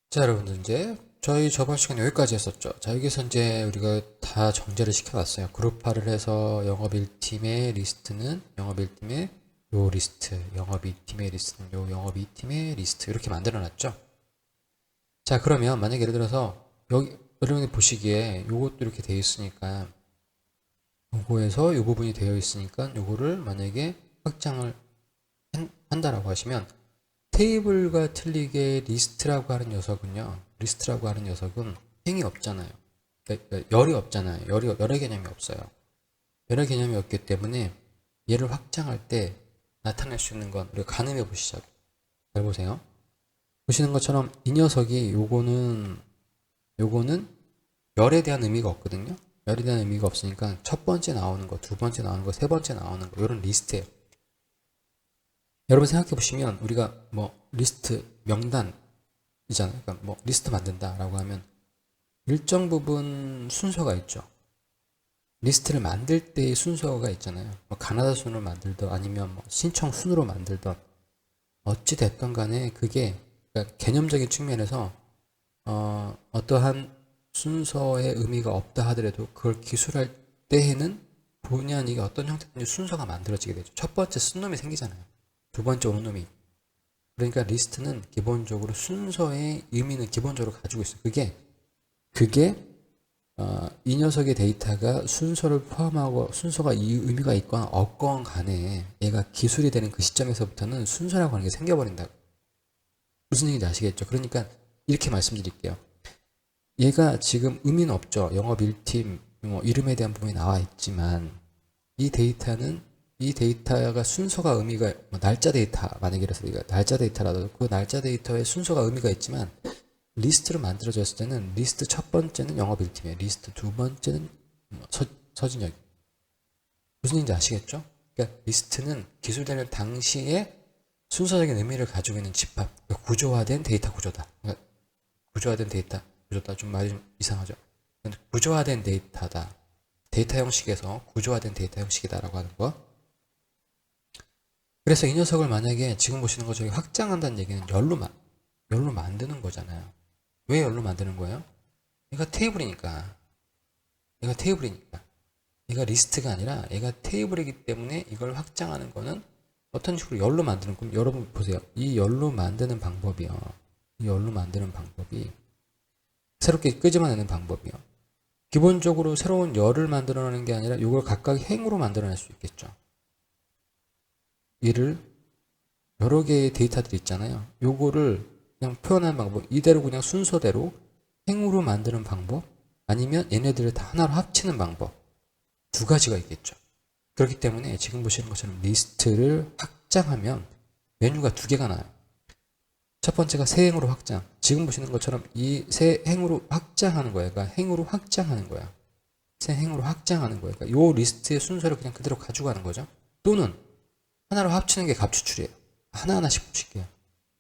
자, 여러분들 이제 저희 저번 시간에 여기까지 했었죠. 자, 여기서 이제 우리가 다 정제를 시켜놨어요. 그룹화를 해서 영업 1팀의 리스트는 영업 1팀의 요 리스트, 영업 2팀의 리스트는 요 영업 2팀의 리스트 이렇게 만들어놨죠. 자, 그러면 만약에 예를 들어서 여기 여러분이 보시기에 요것도 이렇게 되어 있으니까 요거에서 요 부분이 되어 있으니까 요거를 만약에 확장을 한다라고 하시면 테이블과 틀리게 리스트라고 하는 녀석은 행이 없잖아요. 그러니까 열이 없잖아요. 열의 개념이 없어요. 열의 개념이 없기 때문에 얘를 확장할 때 나타낼 수 있는 건 우리가 가늠해 보시자고. 잘 보세요. 보시는 것처럼 이 녀석이 요거는 열에 대한 의미가 없거든요. 열에 대한 의미가 없으니까 첫 번째 나오는 거, 두 번째 나오는 거, 세 번째 나오는 거 이런 리스트예요. 여러분 생각해 보시면 우리가 뭐 리스트 명단이잖아요. 그러니까 뭐 리스트 만든다라고 하면 일정 부분 순서가 있죠. 리스트를 만들 때의 순서가 있잖아요. 뭐 가나다 순으로 만들던 아니면 뭐 신청 순으로 만들던 어찌 됐던 간에 그게 그러니까 개념적인 측면에서 어떠한 순서의 의미가 없다 하더라도 그걸 기술할 때에는 본의 아니게 어떤 형태든지 순서가 만들어지게 되죠. 첫 번째 쓴 놈이 생기잖아요. 두 번째 오는 놈이. 그러니까 리스트는 기본적으로 순서의 의미는 기본적으로 가지고 있어요. 그게 이 녀석의 데이터가 순서를 포함하고 순서가 이 의미가 있거나 없건 간에 얘가 기술이 되는 그 시점에서부터는 순서라고 하는 게 생겨버린다. 무슨 얘기인지 아시겠죠? 그러니까 이렇게 말씀드릴게요. 얘가 지금 의미는 없죠. 영업 1팀 뭐 이름에 대한 부분이 나와 있지만 이 데이터는 이 데이터가 순서가 의미가 뭐 날짜 데이터 만약에 그래서 우리가 날짜 데이터라도 그 날짜 데이터의 순서가 의미가 있지만 리스트로 만들어졌을 때는 리스트 첫 번째는 영업 1팀에 리스트 두 번째는 서진혁 무슨 얘기인지 아시겠죠? 그러니까 리스트는 기술되는 당시에 순서적인 의미를 가지고 있는 집합 그러니까 구조화된 데이터 구조다. 그러니까 구조화된 데이터 구조다 좀 말이 좀 이상하죠. 구조화된 데이터다. 데이터 형식에서 구조화된 데이터 형식이다라고 하는 거. 그래서 이 녀석을 만약에 지금 보시는 것처럼 확장한다는 얘기는 열로 만드는 거잖아요. 왜 열로 만드는 거예요? 얘가 테이블이니까. 얘가 테이블이니까. 얘가 리스트가 아니라 얘가 테이블이기 때문에 이걸 확장하는 거는 어떤 식으로 열로 만드는 건 여러분 보세요. 이 열로 만드는 방법이요. 이 열로 만드는 방법이 새롭게 끄집어내는 방법이요. 기본적으로 새로운 열을 만들어내는 게 아니라 이걸 각각 행으로 만들어낼 수 있겠죠. 얘를 여러 개의 데이터들이 있잖아요. 요거를 그냥 표현하는 방법, 이대로 그냥 순서대로 행으로 만드는 방법, 아니면 얘네들을 다 하나로 합치는 방법. 두 가지가 있겠죠. 그렇기 때문에 지금 보시는 것처럼 리스트를 확장하면 메뉴가 두 개가 나요. 첫 번째가 새 행으로 확장. 지금 보시는 것처럼 이 새 행으로 확장하는 거예요. 그러니까 행으로 확장하는 거야. 새 행으로 확장하는 거예요. 그러니까 요 리스트의 순서를 그냥 그대로 가져가는 거죠. 또는 하나로 합치는 게 값 추출이에요. 하나하나씩 보실게요.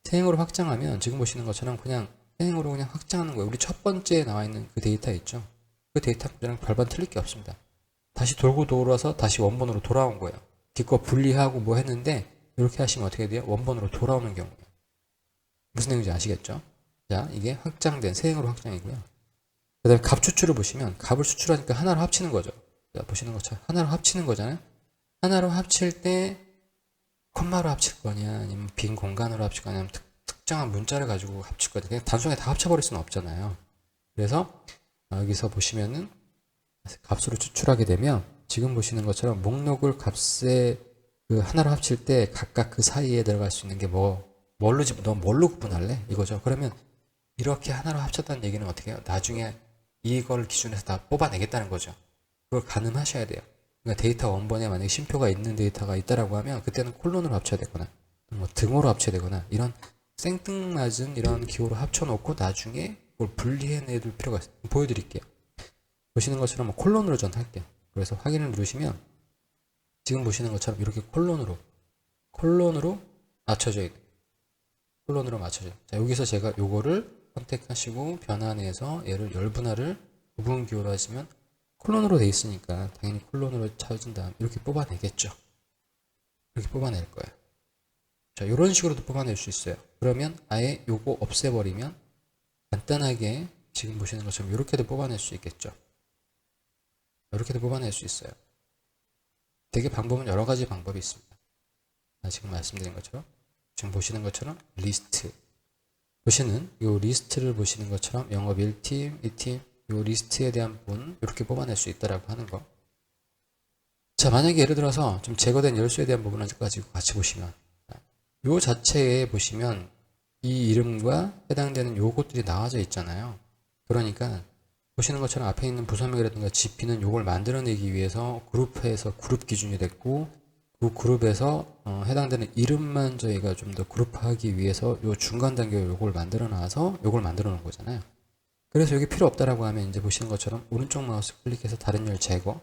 세행으로 확장하면 지금 보시는 것처럼 그냥 세행으로 그냥 확장하는 거예요. 우리 첫 번째에 나와 있는 그 데이터 있죠. 그 데이터랑 별반 틀릴 게 없습니다. 다시 돌고 돌아서 다시 원본으로 돌아온 거예요. 기껏 분리하고 뭐 했는데 이렇게 하시면 어떻게 돼요? 원본으로 돌아오는 경우예요. 무슨 내용인지 아시겠죠? 자, 이게 확장된 세행으로 확장이고요. 그 다음에 값 추출을 보시면 값을 추출하니까 하나로 합치는 거죠. 자, 보시는 것처럼 하나로 합치는 거잖아요. 하나로 합칠 때 콤마로 합칠 거냐 아니면 빈 공간으로 합칠 거냐 아니면 특정한 문자를 가지고 합칠 거냐 그냥 단순하게 다 합쳐버릴 수는 없잖아요. 그래서 여기서 보시면은 값으로 추출하게 되면 지금 보시는 것처럼 목록을 값에 그 하나로 합칠 때 각각 그 사이에 들어갈 수 있는 게 너 뭘로 구분할래? 이거죠. 그러면 이렇게 하나로 합쳤다는 얘기는 어떻게 해요? 나중에 이걸 기준해서 다 뽑아내겠다는 거죠. 그걸 가늠하셔야 돼요. 그러니까 데이터 원본에 만약에 쉼표가 있는 데이터가 있다라고 하면 그때는 콜론으로 합쳐야 되거나 뭐 등호로 합쳐야 되거나 이런 생뚱맞은 이런 기호로 합쳐놓고 나중에 그걸 분리해내둘 필요가 있어요. 보여드릴게요. 보시는 것처럼 콜론으로 전 할게요. 그래서 확인을 누르시면 지금 보시는 것처럼 이렇게 콜론으로 맞춰줘야 돼요. 콜론으로 맞춰줘요. 자, 여기서 제가 요거를 선택하시고 변환해서 얘를 열분할을 부분 기호로 하시면 콜론으로 돼 있으니까 당연히 콜론으로 찾은 다음 이렇게 뽑아내겠죠. 이렇게 뽑아낼 거예요. 자, 이런 식으로도 뽑아낼 수 있어요. 그러면 아예 요거 없애버리면 간단하게 지금 보시는 것처럼 이렇게도 뽑아낼 수 있겠죠. 이렇게도 뽑아낼 수 있어요. 되게 방법은 여러 가지 방법이 있습니다. 지금 말씀드린 것처럼 지금 보시는 것처럼 리스트 보시는 이 리스트를 보시는 것처럼 영업 1팀, 2팀 이 리스트에 대한 부분 이렇게 뽑아낼 수 있다라고 하는 거. 자, 만약에 예를 들어서 좀 제거된 열수에 대한 부분을 가지고 같이 보시면 요 자체에 보시면 이 이름과 해당되는 요것들이 나와져 있잖아요. 그러니까 보시는 것처럼 앞에 있는 부서명이라든가 GP는 요걸 만들어내기 위해서 그룹에서 그룹 기준이 됐고 그 그룹에서 해당되는 이름만 저희가 좀 더 그룹화하기 위해서 요 중간 단계 요걸 만들어 놔서 요걸 만들어 놓은 거잖아요. 그래서 여기 필요 없다라고 하면 이제 보시는 것처럼 오른쪽 마우스 클릭해서 다른 열 제거,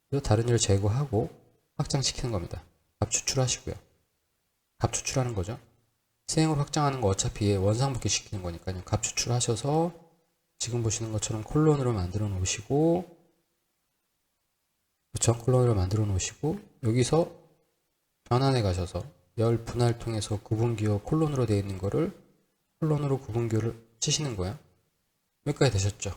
그래서 다른 열 제거하고 확장시키는 겁니다. 값 추출하시고요. 값 추출하는 거죠. 세행으로 확장하는 거 어차피 원상복귀 시키는 거니까요. 값 추출하셔서 지금 보시는 것처럼 콜론으로 만들어 놓으시고, 그렇죠? 콜론으로 만들어 놓으시고 여기서 변환해 가셔서 열 분할 통해서 구분기호 콜론으로 되어 있는 거를 콜론으로 구분기호를 치시는 거예요. 여기까지 되셨죠?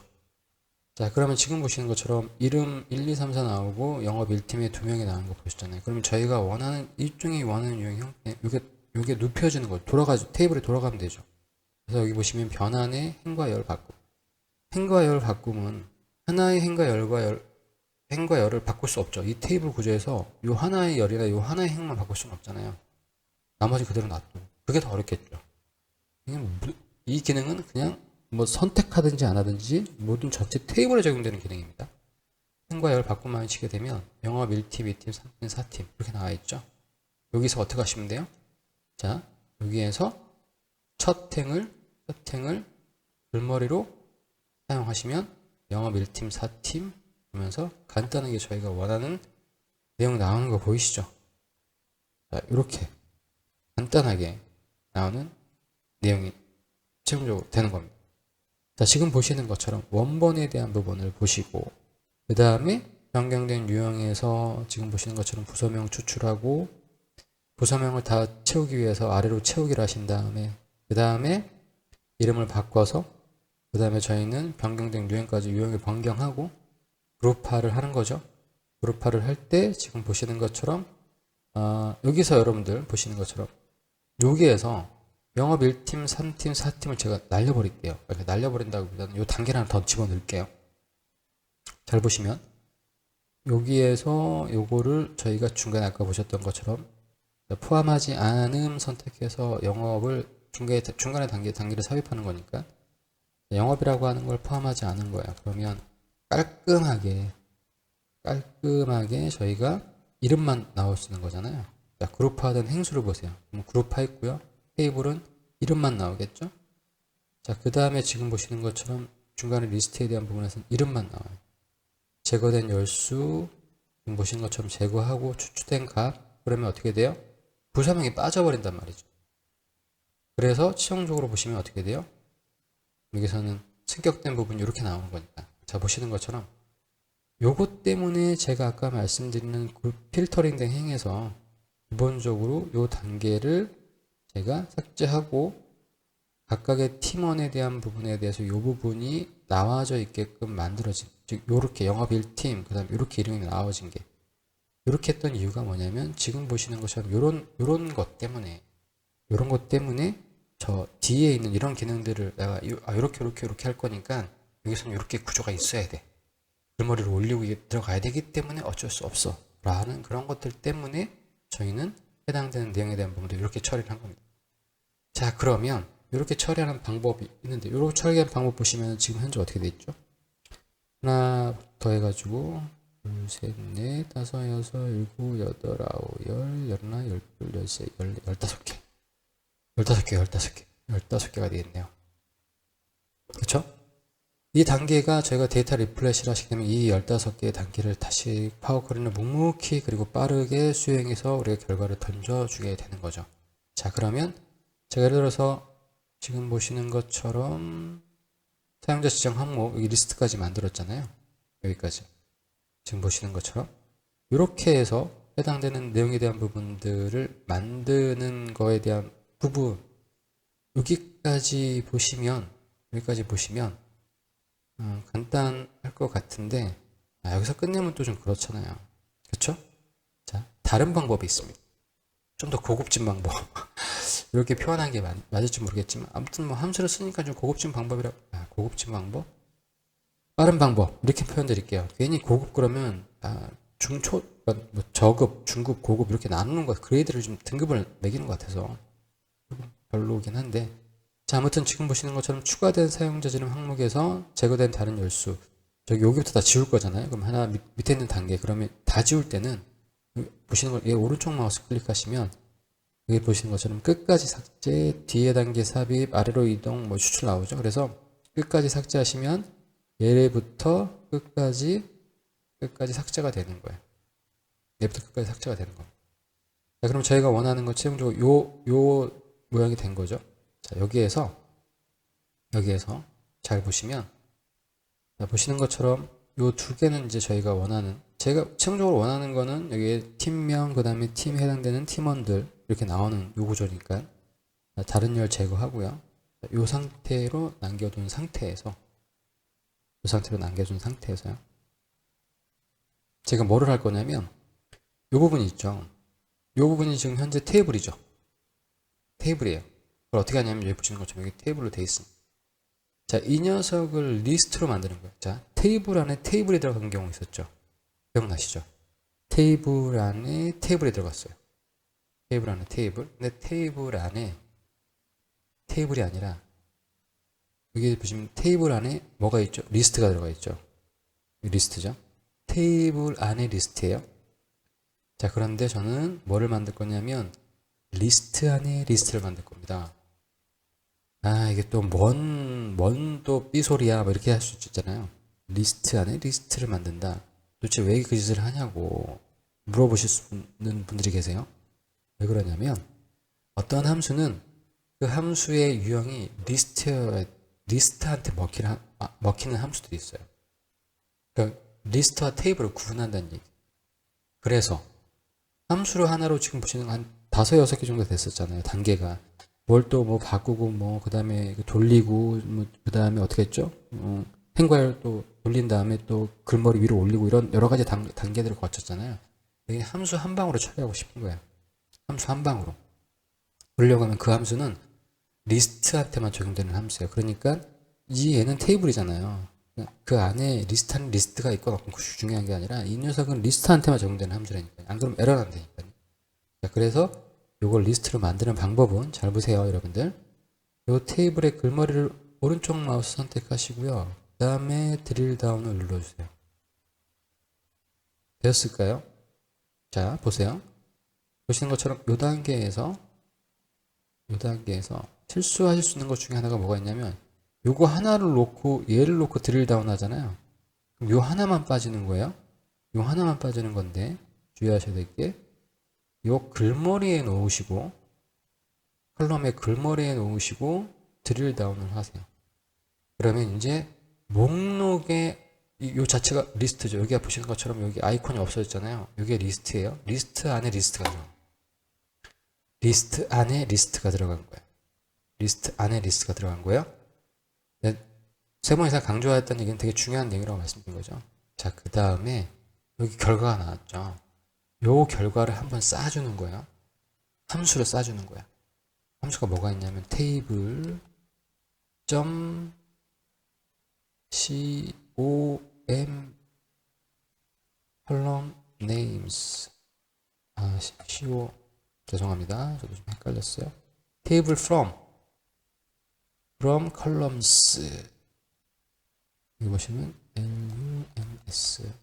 자, 그러면 지금 보시는 것처럼 이름 1, 2, 3, 4 나오고 영업 1팀에 2명이 나오는 거 보셨잖아요. 그러면 저희가 원하는 일종의 원하는 유형 형태, 요게 눕혀지는 거예요. 테이블에 돌아가면 되죠. 그래서 여기 보시면 변환에 행과 열 바꿈. 행과 열 바꿈은 하나의 행과 열을 바꿀 수 없죠. 이 테이블 구조에서 요 하나의 열이나 요 하나의 행만 바꿀 수는 없잖아요. 나머지 그대로 놔두고. 그게 더 어렵겠죠. 이 기능은 그냥 뭐 선택하든지 안 하든지 모든 전체 테이블에 적용되는 기능입니다. 행과 열 바꿈만 치게 되면 영업 1팀, 2팀, 3팀, 4팀 이렇게 나와 있죠. 여기서 어떻게 하시면 돼요? 자, 여기에서 첫 행을 글머리로 사용하시면 영업 1팀, 4팀 하면서 간단하게 저희가 원하는 내용 나오는 거 보이시죠? 자, 이렇게 간단하게 나오는 내용이 최종적으로 되는 겁니다. 자, 지금 보시는 것처럼 원본에 대한 부분을 보시고 그 다음에 변경된 유형에서 지금 보시는 것처럼 부서명 추출하고 부서명을 다 채우기 위해서 아래로 채우기를 하신 다음에 그 다음에 이름을 바꿔서 그 다음에 저희는 변경된 유형까지 유형을 변경하고 그룹화를 하는 거죠. 그룹화를 할 때 지금 보시는 것처럼 여기서 여러분들 보시는 것처럼 여기에서 영업 1팀, 3팀, 4팀을 제가 날려버릴게요. 이렇게 날려버린다기보다는 이 단계를 하나 더 집어넣을게요. 잘 보시면 여기에서 요거를 저희가 중간에 아까 보셨던 것처럼 포함하지 않음 선택해서 영업을 중간에 단계를 삽입하는 거니까 영업이라고 하는 걸 포함하지 않은 거예요. 그러면 깔끔하게 저희가 이름만 나올 수 있는 거잖아요. 자, 그룹화된 행수를 보세요. 그룹화 있고요. 테이블은 이름만 나오겠죠. 자, 그 다음에 지금 보시는 것처럼 중간에 리스트에 대한 부분에서는 이름만 나와요. 제거된 열수 지금 보시는 것처럼 제거하고 추출된 값 그러면 어떻게 돼요? 부서명이 빠져버린단 말이죠. 그래서 최종적으로 보시면 어떻게 돼요? 여기서는 승격된 부분이 이렇게 나오는 거니까. 자, 보시는 것처럼 요것 때문에 제가 아까 말씀드리는 필터링된 행에서 기본적으로 요 단계를 제가 삭제하고 각각의 팀원에 대한 부분에 대해서 요 부분이 나와져 있게끔 만들어진, 즉 요렇게 영업 1팀 그 다음에 요렇게 이름이 나와진 게 요렇게 했던 이유가 뭐냐면 지금 보시는 것처럼 요런 것 때문에 저 뒤에 있는 이런 기능들을 내가 요렇게 할 거니까 여기서는 요렇게 구조가 있어야 돼. 글머리를 올리고 들어가야 되기 때문에 어쩔 수 없어 라는 그런 것들 때문에 저희는 해당되는 내용에 대한 부분도 이렇게 처리를 한 겁니다. 자, 그러면 이렇게 처리하는 방법이 있는데 이렇게 처리하는 방법 보시면 지금 현재 어떻게 돼 있죠? 하나 더 해가지고 둘, 셋, 넷, 다섯, 여섯, 일곱, 여덟, 아홉, 열, 열하나, 열둘, 열세, 15개 15개가 되겠네요. 그쵸? 이 단계가 저희가 데이터 리플래시를 하시게 되면 이 15개의 단계를 다시 파워쿼리는 묵묵히 그리고 빠르게 수행해서 우리가 결과를 던져주게 되는 거죠. 자, 그러면 제가 예를 들어서 지금 보시는 것처럼 사용자 지정 항목 여기 리스트까지 만들었잖아요. 여기까지 지금 보시는 것처럼 이렇게 해서 해당되는 내용에 대한 부분들을 만드는 거에 대한 부분 여기까지 보시면 여기까지 보시면 간단할 것 같은데 여기서 끝내면 또 좀 그렇잖아요. 그렇죠? 자, 다른 방법이 있습니다. 좀 더 고급진 방법. 이렇게 표현한 게 맞을지 모르겠지만 아무튼 뭐 함수를 쓰니까 좀 고급진 방법이라 고급진 방법? 빠른 방법 이렇게 표현 드릴게요. 괜히 고급 그러면 중초 뭐 저급, 중급, 고급 이렇게 나누는 거 그레이드를 좀 등급을 매기는 것 같아서 별로긴 한데 자 아무튼 지금 보시는 것처럼 추가된 사용자 지름 항목에서 제거된 다른 열수 저기 여기부터 다 지울 거잖아요. 그럼 하나 밑에 있는 단계 그러면 다 지울 때는 보시는 걸 오른쪽 마우스 클릭하시면 여기 보시는 것처럼 끝까지 삭제, 뒤에 단계 삽입, 아래로 이동, 뭐 추출 나오죠. 그래서 끝까지 삭제하시면 얘부터 끝까지 삭제가 되는 거예요. 얘부터 끝까지 삭제가 되는 겁니다. 자, 그럼 저희가 원하는 건 최종적으로 요 모양이 된 거죠. 자, 여기에서 잘 보시면 자, 보시는 것처럼 요 두 개는 이제 저희가 원하는 제가 최종적으로 원하는 거는 여기에 팀명 그 다음에 팀에 해당되는 팀원들 이렇게 나오는 요 구조니까 다른 열 제거하고요. 요 상태로 남겨둔 상태에서요. 제가 뭐를 할 거냐면 요 부분이 있죠. 요 부분이 지금 현재 테이블이죠. 테이블이에요. 그걸 어떻게 하냐면 여기 보시는 것처럼 여기 테이블로 돼 있습니다. 자, 이 녀석을 리스트로 만드는 거예요. 자, 테이블 안에 테이블이 들어간 경우 있었죠. 기억나시죠? 테이블 안에 테이블이 들어갔어요. 테이블 안에 테이블. 근데 테이블 안에 테이블이 아니라 여기 보시면 테이블 안에 뭐가 있죠? 리스트가 들어가 있죠. 리스트죠. 테이블 안에 리스트예요. 자, 그런데 저는 뭐를 만들 거냐면 리스트 안에 리스트를 만들 겁니다. 이게 또 뭔 또 삐소리야 뭐 이렇게 할 수 있잖아요. 리스트 안에 리스트를 만든다. 도대체 왜 그 짓을 하냐고 물어보실 수 있는 분들이 계세요. 왜 그러냐면 어떤 함수는 그 함수의 유형이 리스트한테 먹히는 함수들이 있어요. 그러니까 리스트와 테이블을 구분한다는 얘기. 그래서 함수를 하나로 지금 보시는 한 5, 6개 정도 됐었잖아요. 단계가. 뭘 또 뭐 바꾸고 뭐 그 다음에 돌리고 뭐 그 다음에 어떻게 했죠? 행괄 또 돌린 다음에 또 글머리 위로 올리고 이런 여러 가지 단계들을 거쳤잖아요. 이게 함수 한 방으로 처리하고 싶은 거예요. 함수 한 방으로. 그러려고 하면 그 함수는 리스트한테만 적용되는 함수예요. 그러니까 이 얘는 테이블이잖아요. 그 안에 리스트가 있건 없건 그것이 중요한 게 아니라 이 녀석은 리스트한테만 적용되는 함수라니까요. 안 그러면 에러 난다니까요. 자, 그래서 이걸 리스트로 만드는 방법은 잘 보세요, 여러분들. 이 테이블의 글머리를 오른쪽 마우스 선택하시고요. 그 다음에 드릴 다운을 눌러주세요. 되었을까요? 자, 보세요. 보시는 것처럼 이 단계에서 실수하실 수 있는 것 중에 하나가 뭐가 있냐면 요거 하나를 놓고 얘를 놓고 드릴 다운 하잖아요. 그럼 요 하나만 빠지는 거예요. 요 하나만 빠지는 건데 주의하셔야 될 게 요 글머리에 놓으시고 컬럼의 글머리에 놓으시고 드릴 다운을 하세요. 그러면 이제 목록에 요 자체가 리스트죠. 여기 보시는 것처럼 여기 아이콘이 없어졌잖아요. 이게 리스트예요. 리스트 안에 리스트가 들어간 거예요. 리스트 안에 리스트가 들어간 거예요. 리스트 안에 리스트가 들어간 거예요. 네, 3번 이상 강조하였다는 얘기는 되게 중요한 내용이라고 말씀드린 거죠. 자, 그 다음에 여기 결과가 나왔죠. 요 결과를 한번 쌓아주는 거예요. 함수를 쌓아주는 거야. 함수가 뭐가 있냐면 테이블 com column names co 죄송합니다. 저도 좀 헷갈렸어요. 테이블 from columns 여기 보시면 lums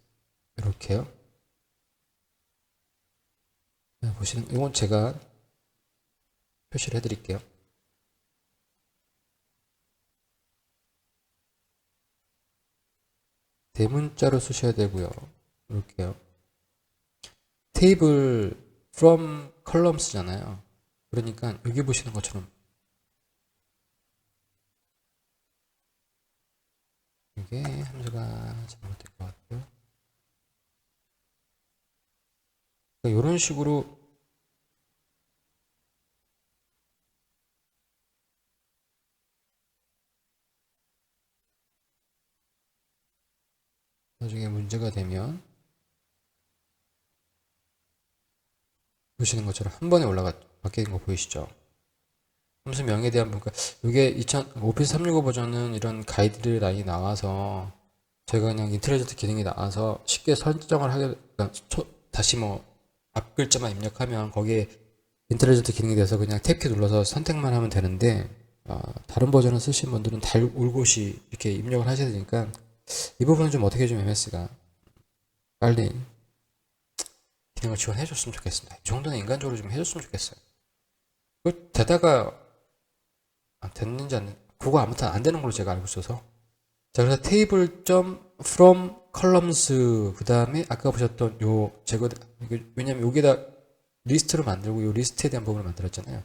이렇게요. 보시는 이건 제가 표시를 해드릴게요. 대문자로 쓰셔야 되고요. 이렇게요. 테이블 from columns잖아요. 그러니까 여기 보시는 것처럼 이게 함수가 잘못된 것 같고요. 그러니까 이런 식으로 나중에 문제가 되면 보시는 것처럼 한 번에 바뀌는 거 보이시죠? 함수 명에 대한 분과 이게 오피스 365 버전은 이런 가이드라인이 나와서 제가 그냥 인텔리전트 기능이 나와서 쉽게 설정을 그러니까 다시 뭐 앞 글자만 입력하면 거기에 인텔리전트 기능이 돼서 그냥 탭키 눌러서 선택만 하면 되는데 다른 버전을 쓰신 분들은 올곧이 이렇게 입력을 하셔야 되니까 이 부분은 좀 어떻게 좀 MS가 빨리 기능을 지원해 줬으면 좋겠습니다. 이 정도는 인간적으로 좀 해줬으면 좋겠어요. 되다가 됐는지 안 됐는지 그거 아무튼 안 되는 걸로 제가 알고 있어서 자 그래서 테이블 from columns 그 다음에 아까 보셨던 요 제거 왜냐면 여기다 리스트로 만들고 요 리스트에 대한 부분을 만들었잖아요.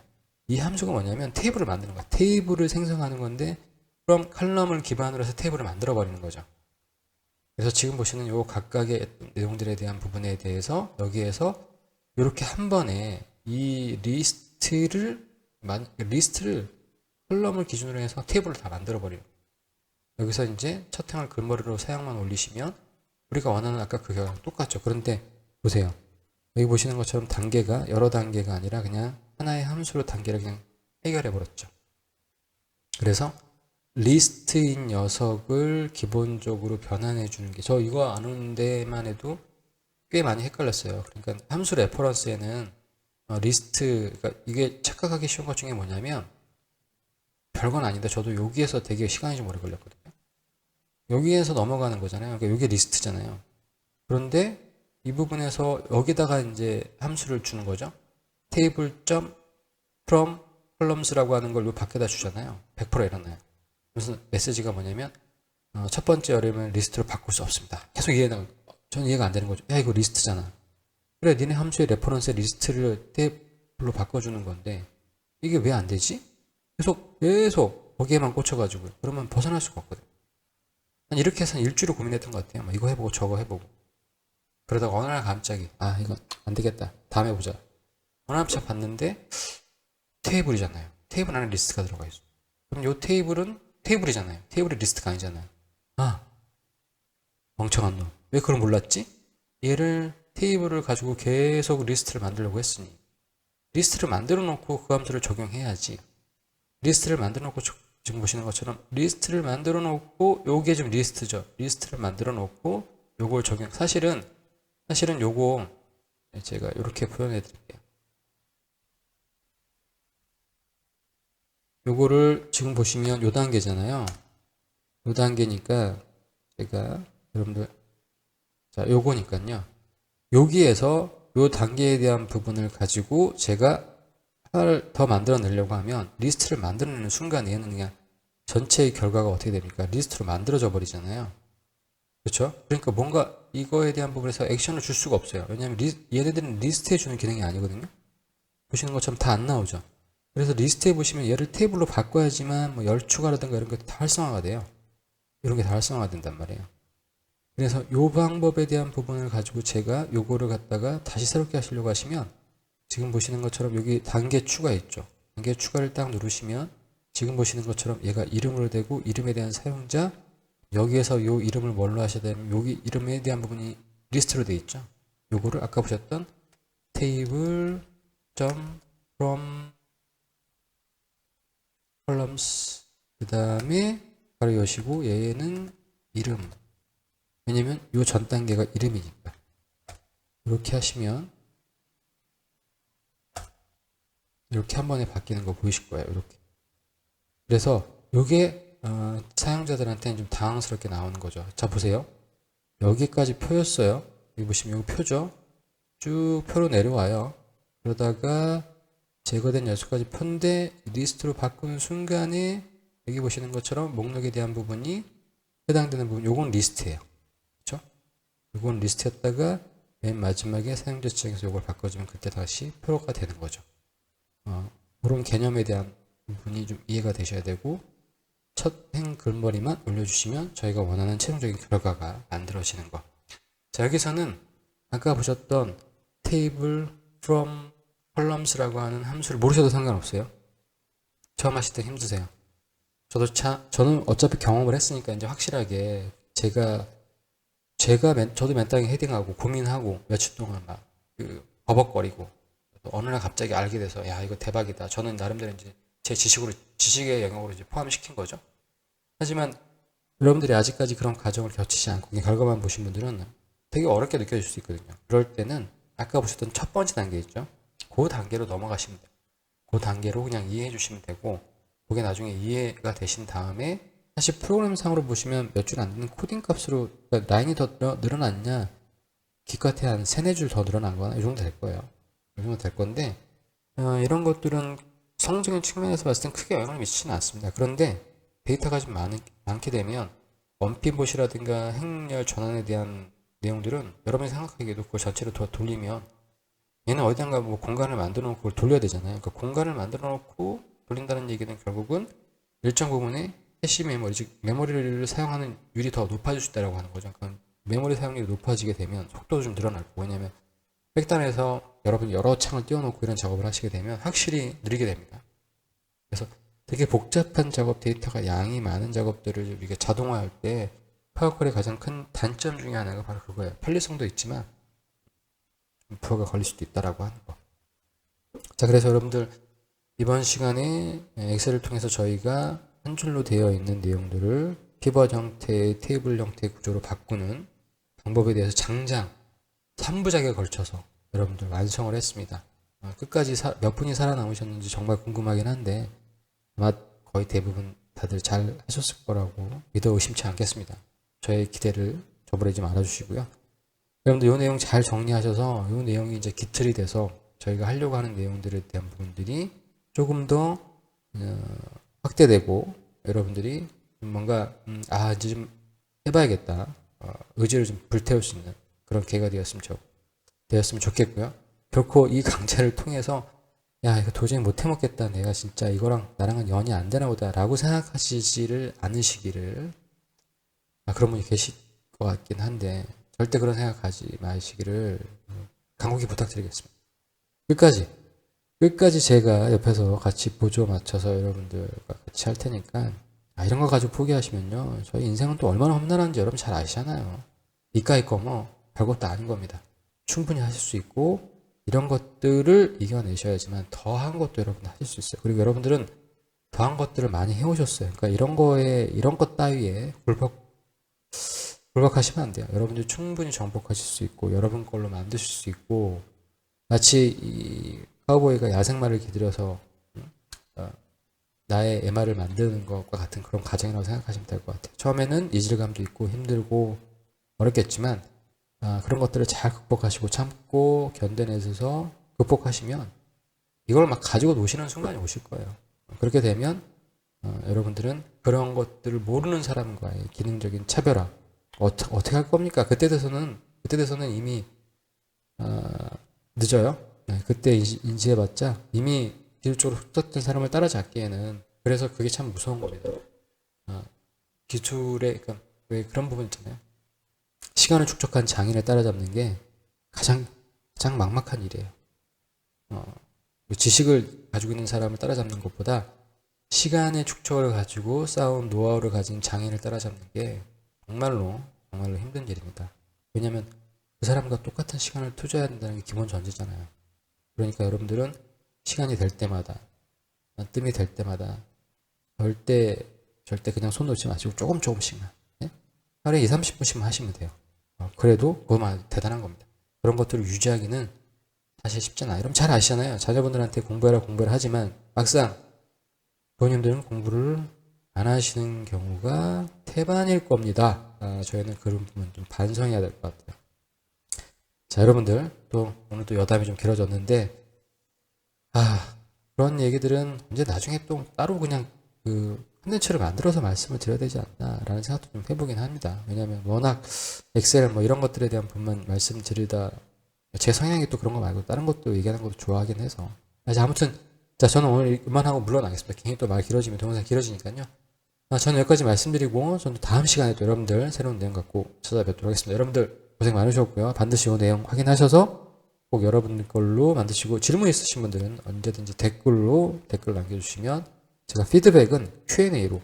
이 함수가 뭐냐면 테이블을 만드는 거야. 테이블을 생성하는 건데 from column을 기반으로 해서 테이블을 만들어 버리는 거죠. 그래서 지금 보시는 요 각각의 내용들에 대한 부분에 대해서 여기에서 이렇게 한 번에 이 리스트를 컬럼을 기준으로 해서 테이블을 다 만들어 버려요. 여기서 이제 첫 행을 글머리로 사양만 올리시면 우리가 원하는 아까 그 결과랑 똑같죠. 그런데 보세요. 여기 보시는 것처럼 단계가 여러 단계가 아니라 그냥 하나의 함수로 단계를 그냥 해결해 버렸죠. 그래서 리스트인 녀석을 기본적으로 변환해 주는 게 저 이거 아는 데만 해도 꽤 많이 헷갈렸어요. 그러니까 함수 레퍼런스에는 리스트 그러니까 이게 착각하기 쉬운 것 중에 뭐냐면 별건 아닌데 저도 여기에서 되게 시간이 좀 오래 걸렸거든요. 여기에서 넘어가는 거잖아요. 그러니까 이게 리스트잖아요. 그런데 이 부분에서 여기다가 이제 함수를 주는 거죠. 테이블 from columns라고 하는 걸 요 밖에다 주잖아요. 100% 일어나요. 무슨 메시지가 뭐냐면 첫 번째 어려움은 리스트로 바꿀 수 없습니다. 계속 저는 이해가 안 되는 거죠. 야 이거 리스트잖아. 그래 니네 함수의 레퍼런스의 리스트를 테이블로 바꿔주는 건데 이게 왜 안 되지? 계속 거기에만 꽂혀가지고 그러면 벗어날 수가 없거든. 난 이렇게 해서 일주일을 고민했던 것 같아요. 이거 해보고 저거 해보고 그러다가 어느 날 갑자기 이거 안 되겠다. 다음에 보자. 어느 날 참 봤는데 테이블이잖아요. 테이블 안에 리스트가 들어가 있어. 그럼 이 테이블은 테이블이잖아요. 테이블이 리스트가 아니잖아요. 멍청한 놈. 왜 그걸 몰랐지? 얘를 테이블을 가지고 계속 리스트를 만들려고 했으니 리스트를 만들어 놓고 그 함수를 적용해야지. 리스트를 만들어 놓고 지금 보시는 것처럼 리스트를 만들어 놓고 요게 지금 리스트죠. 리스트를 만들어 놓고 요걸 적용. 사실은 요거 제가 이렇게 표현해 드릴게요. 요거를 지금 보시면 요 단계잖아요. 요 단계니까 제가 여러분들 자 요거니까요. 여기에서 요 단계에 대한 부분을 가지고 제가 하나를 더 만들어내려고 하면 리스트를 만들어내는 순간에는 그냥 전체의 결과가 어떻게 됩니까? 리스트로 만들어져 버리잖아요. 그렇죠? 그러니까 뭔가 이거에 대한 부분에서 액션을 줄 수가 없어요. 왜냐하면 얘네들은 리스트에 주는 기능이 아니거든요. 보시는 것처럼 다 안 나오죠. 그래서 리스트에 보시면 얘를 테이블로 바꿔야지만 뭐 열 추가라든가 이런 게 다 활성화가 돼요. 이런 게 다 활성화가 된단 말이에요. 그래서 요 방법에 대한 부분을 가지고 제가 요거를 갖다가 다시 새롭게 하시려고 하시면 지금 보시는 것처럼 여기 단계 추가 있죠. 단계 추가를 딱 누르시면 지금 보시는 것처럼 얘가 이름으로 되고 이름에 대한 사용자 여기에서 요 이름을 뭘로 하셔야 되면 여기 이름에 대한 부분이 리스트로 되어 있죠. 요거를 아까 보셨던 table from columns 그 다음에 바로 여시고 얘는 이름 왜냐면 요 전 단계가 이름이니까 이렇게 하시면 이렇게 한 번에 바뀌는 거 보이실 거예요. 이렇게. 그래서 요게 사용자들한테는 좀 당황스럽게 나오는 거죠. 자 보세요. 여기까지 표였어요. 여기 보시면 여기 표죠. 쭉 표로 내려와요. 그러다가 제거된 녀석까지 표인데 리스트로 바꾸는 순간에 여기 보시는 것처럼 목록에 대한 부분이 해당되는 부분 요건 리스트예요. 그렇죠? 요건 리스트였다가 맨 마지막에 사용자 지정에서 요걸 바꿔주면 그때 다시 표가 되는 거죠. 그런 개념에 대한 부분이 좀 이해가 되셔야 되고 첫 행 글머리만 올려주시면 저희가 원하는 최종적인 결과가 만들어지는 거. 자 여기서는 아까 보셨던 table from columns라고 하는 함수를 모르셔도 상관없어요. 처음 하실 때 힘드세요. 저는 어차피 경험을 했으니까 이제 확실하게 제가 저도 맨땅에 헤딩하고 고민하고 며칠 동안 막 버벅거리고 어느 날 갑자기 알게 돼서 야 이거 대박이다. 저는 나름대로 이제 제 지식의 영역으로 이제 포함시킨 거죠. 하지만 여러분들이 아직까지 그런 과정을 거치지 않고 그냥 결과만 보신 분들은 되게 어렵게 느껴질 수 있거든요. 그럴 때는 아까 보셨던 첫 번째 단계 있죠. 그 단계로 넘어가시면 돼요. 그 단계로 그냥 이해해 주시면 되고 그게 나중에 이해가 되신 다음에 사실 프로그램상으로 보시면 몇 줄 안 되는 코딩 값으로 그러니까 라인이 더 늘어났냐 기껏해 한 3-4줄 더 늘어난 거나 이 정도 될 거예요. 이 정도 될 건데 이런 것들은 성적인 측면에서 봤을 땐 크게 영향을 미치지는 않습니다. 그런데 데이터가 좀 많게 되면 원피봇이라든가 행렬 전환에 대한 내용들은 여러분이 생각하기에도 그걸 전체로 돌리면 얘는 어디단가 뭐 공간을 만들어 놓고 그걸 돌려야 되잖아요. 그러니까 공간을 만들어 놓고 돌린다는 얘기는 결국은 일정 부분의 캐시 메모리, 즉 메모리를 사용하는 율이 더 높아질 수 있다고 하는 거죠. 그러니까 메모리 사용률이 높아지게 되면 속도도 좀 늘어날 거고 왜냐하면 백단에서 여러분이 여러 창을 띄워놓고 이런 작업을 하시게 되면 확실히 느리게 됩니다. 그래서 되게 복잡한 작업 데이터가 양이 많은 작업들을 우리가 자동화할 때 파워퀄의 가장 큰 단점 중에 하나가 바로 그거예요. 편리성도 있지만 부하가 걸릴 수도 있다라고 하는 거. 자, 그래서 여러분들 이번 시간에 엑셀을 통해서 저희가 한 줄로 되어 있는 내용들을 피벗 형태의 테이블 형태의 구조로 바꾸는 방법에 대해서 장장 3부작에 걸쳐서 여러분들 완성을 했습니다. 끝까지 몇 분이 살아남으셨는지 정말 궁금하긴 한데 아마 거의 대부분 다들 잘 하셨을 거라고 믿어 의심치 않겠습니다. 저의 기대를 저버리지 말아주시고요. 여러분들 이 내용 잘 정리하셔서 이 내용이 이제 기틀이 돼서 저희가 하려고 하는 내용들에 대한 부분들이 조금 더 확대되고 여러분들이 뭔가 이제 좀 해봐야겠다 의지를 좀 불태울 수 있는 그런 기회가 되었으면 좋겠고요. 결코 이 강좌를 통해서 야 이거 도저히 못 해먹겠다 내가 진짜 이거랑 나랑은 연이 안 되나 보다 라고 생각하시지를 않으시기를 그런 분이 계실 것 같긴 한데 절대 그런 생각하지 마시기를 간곡히 부탁드리겠습니다. 끝까지 제가 옆에서 같이 보조 맞춰서 여러분들과 같이 할 테니까 이런 거 가지고 포기하시면요 저희 인생은 또 얼마나 험난한지 여러분 잘 아시잖아요. 이까이 거 뭐 별것도 아닌 겁니다. 충분히 하실 수 있고 이런 것들을 이겨내셔야지만 더한 것도 여러분 하실 수 있어요. 그리고 여러분들은 더한 것들을 많이 해오셨어요. 그러니까 이런 것 따위에 불박하시면 안 돼요. 여러분들 충분히 정복하실 수 있고 여러분 걸로 만드실 수 있고 마치 이 카우보이가 야생마를 기들여서 나의 MR을 만드는 것과 같은 그런 과정이라고 생각하시면 될 것 같아요. 처음에는 이질감도 있고 힘들고 어렵겠지만 그런 것들을 잘 극복하시고 참고 견뎌내셔서 극복하시면 이걸 막 가지고 노시는 순간이 오실 거예요. 그렇게 되면 여러분들은 그런 것들을 모르는 사람과의 기능적인 차별화 어떻게 할 겁니까? 그때 돼서는 이미 늦어요. 그때 인지해봤자 이미 기술적으로 흡족된 사람을 따라잡기에는 그래서 그게 참 무서운 겁니다. 기술에 그러니까 왜 그런 부분 있잖아요. 시간을 축적한 장인을 따라잡는 게 가장 막막한 일이에요. 지식을 가지고 있는 사람을 따라잡는 것보다 시간의 축적을 가지고 쌓은 노하우를 가진 장인을 따라잡는 게 정말로 힘든 일입니다. 왜냐하면 그 사람과 똑같은 시간을 투자해야 된다는 게 기본 전제잖아요. 그러니까 여러분들은 시간이 될 때마다 뜸이 될 때마다 절대 그냥 손 놓지 마시고 조금씩만 하루에 20-30분씩만 하시면 돼요. 그래도 그거만 대단한 겁니다. 그런 것들을 유지하기는 사실 쉽지 않아요. 여러분 잘 아시잖아요. 자녀분들한테 공부해라 하지만 막상 부모님들은 공부를 안 하시는 경우가 태반일 겁니다. 저희는 그런 부분 좀 반성해야 될 것 같아요. 자, 여러분들 또 오늘 또 여담이 좀 길어졌는데 그런 얘기들은 이제 나중에 또 따로 그냥 콘텐츠를 만들어서 말씀을 드려야 되지 않나라는 생각도 좀 해보긴 합니다. 왜냐하면 워낙 엑셀 뭐 이런 것들에 대한 부분만 말씀드리다 제 성향이 또 그런 거 말고 다른 것도 얘기하는 것도 좋아하긴 해서 아무튼 자 저는 오늘 이만하고 물러나겠습니다. 괜히 또 말 길어지면 동영상 길어지니까요. 저는 여기까지 말씀드리고 저는 다음 시간에 또 여러분들 새로운 내용 갖고 찾아뵙도록 하겠습니다. 여러분들 고생 많으셨고요. 반드시 이 내용 확인하셔서 꼭 여러분 걸로 만드시고 질문 있으신 분들은 언제든지 댓글 남겨주시면 제가 피드백은 Q&A로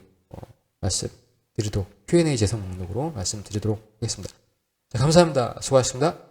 말씀드리도록 Q&A 재생 목록으로 말씀드리도록 하겠습니다. 자, 감사합니다. 수고하셨습니다.